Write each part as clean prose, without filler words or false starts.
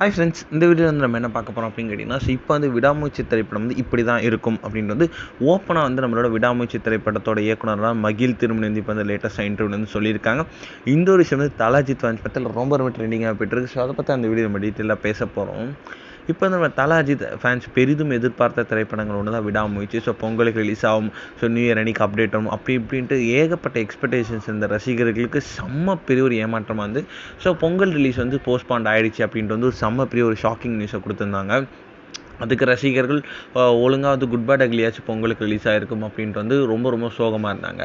Hi friends, இந்த video வந்து நம்ம என்ன பார்க்க போகிறோம் அப்படின்னு கேட்டிங்கன்னா, இப்போ வந்து விடாமுயற்சி திரைப்படம் வந்து இப்படி தான் இருக்கும் அப்படின்னு வந்து ஓப்பனாக வந்து நம்மளோட விடாமுயற்சி திரைப்படத்தோட இயக்குனராக மகிழ் திருமணி வந்து இப்போ வந்து லேட்டஸ்ட்டாக இன்டர்வியூ வந்து சொல்லியிருக்காங்க. இந்த ஒரு விஷயம் வந்து தல அஜித் ஃபேன்ஸ் பற்றியில் ரொம்ப ட்ரெண்டிங்காக போயிட்டுருக்கு. ஸோ அதை பற்றி அந்த வீடியோ நம்ம டீட்டெயிலாக பேச போகிறோம். இப்போ நம்ம தல அஜித் ஃபேன்ஸ் பெரிதும் எதிர்பார்த்த திரைப்படங்கள் ஒன்று தான் விடாமுயற்சி. ஸோ பொங்கலுக்கு ரிலீஸ் ஆகும், ஸோ நியூ இயர் அன்னைக்கு அப்டேட் ஆகும், அப்படி இப்படின்ட்டு ஏகப்பட்ட எக்ஸ்பெக்டேஷன்ஸ் இந்த ரசிகர்களுக்கு செம்ம பெரிய ஒரு ஏமாற்றமாக வந்து ஸோ பொங்கல் ரிலீஸ் வந்து போஸ்ட்பாண்ட் ஆகிடுச்சு அப்படின்ட்டு வந்து ஒரு செம்ம பெரிய ஒரு ஷாக்கிங் நியூஸை கொடுத்துருந்தாங்க. அதுக்கு ரசிகர்கள் ஒழுங்காக வந்து குட் பேட் அக்லியாச்சும் பொங்கலுக்கு ரிலீஸ் ஆகிருக்கும் அப்படின்ட்டு வந்து ரொம்ப சோகமாக இருந்தாங்க.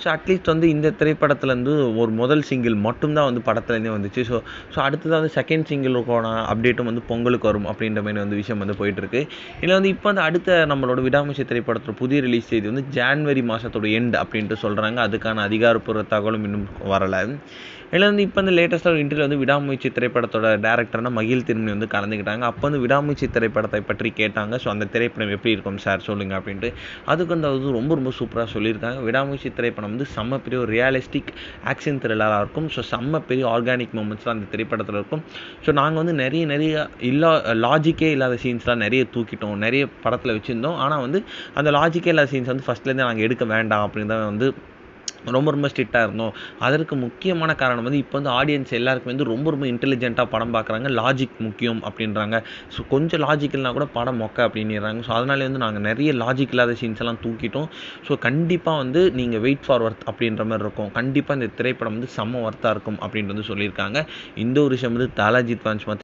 ஸோ அட்லீஸ்ட் வந்து இந்த திரைப்படத்துலேருந்து ஒரு முதல் சிங்கிள் மட்டும்தான் வந்து படத்துலேருந்தே வந்துச்சு. ஸோ அடுத்ததாக வந்து செகண்ட் சிங்கிளுக்கான அப்டேட்டும் வந்து பொங்கலுக்கு வரும் அப்படின்ற மாதிரி வந்து விஷயம் வந்து போயிட்டுருக்கு. இதில் வந்து இப்போ வந்து அடுத்த நம்மளோட விடாமுயற்சி திரைப்படத்தோட புதிய ரிலீஸ் தேதி வந்து ஜான்வரி மாதத்தோட எண்ட் அப்படின்ட்டு சொல்கிறாங்க. அதுக்கான அதிகாரப்பூர்வ தகவலும் இன்னும் வரலை. இதில் வந்து இப்போ வந்து லேட்டஸ்ட்டாக ஒரு இன்டர்வியூ வந்து விடாமுயற்சி திரைப்படத்தோட டேரக்டரான மகிழ் திருமணி வந்து கலந்துக்கிட்டாங்க. அப்போ வந்து விடாமுயற்சி திரைப்படத்தை பற்றி கேட்டாங்க. ஸோ அந்த திரைப்படம் எப்படி இருக்கும் சார் சொல்லுங்கள் அப்படின்ட்டு. அதுக்கு வந்து அது ரொம்ப சூப்பராக சொல்லியிருக்காங்க. விடாமுயற்சி திரைப்படம் வந்து செம்ம பெரிய ஒரு ரியலிஸ்டிக் ஆக்ஷன் த்ரில்லராக இருக்கும். ஸோ செம்ம பெரிய ஆர்கானிக் மூமெண்ட்ஸ்லாம் அந்த திரைப்படத்தில் இருக்கும். ஸோ நாங்கள் வந்து நிறைய லாஜிக்கே இல்லாத சீன்ஸ்லாம் நிறைய தூக்கிட்டோம், நிறைய படத்தில் வச்சுருந்தோம். ஆனால் வந்து அந்த லாஜிக்கே இல்லாத சீன்ஸ் வந்து ஃபஸ்ட்லேருந்தே நாங்கள் எடுக்க வேண்டாம் அப்படின்னு தான் வந்து ரொம்ப ஸ்ட்ரிக்டாக இருந்தோம். அதற்கு முக்கியமான காரணம் வந்து இப்போ வந்து ஆடியன்ஸ் எல்லாருக்குமே வந்து ரொம்ப இன்டெலிஜென்ட்டாக படம் பார்க்குறாங்க. லாஜிக் முக்கியம் அப்படின்றாங்க. ஸோ கொஞ்சம் லாஜிக் இல்லைனா கூட படம் மொக்க அப்படின்றாங்க. ஸோ அதனாலே வந்து நாங்கள் நிறைய லாஜிக் இல்லாத சீன்ஸ் எல்லாம் தூக்கிட்டோம். ஸோ கண்டிப்பாக வந்து நீங்கள் வெயிட் ஃபார் ஒர்த் அப்படின்ற மாதிரி இருக்கும். கண்டிப்பாக இந்த திரைப்படம் வந்து செம்ம ஒர்த்தாக இருக்கும் அப்படின்ட்டு வந்து சொல்லியிருக்காங்க. இந்த ஒரு விஷயம் வந்து தல அஜித் ஃபேன்ஸ்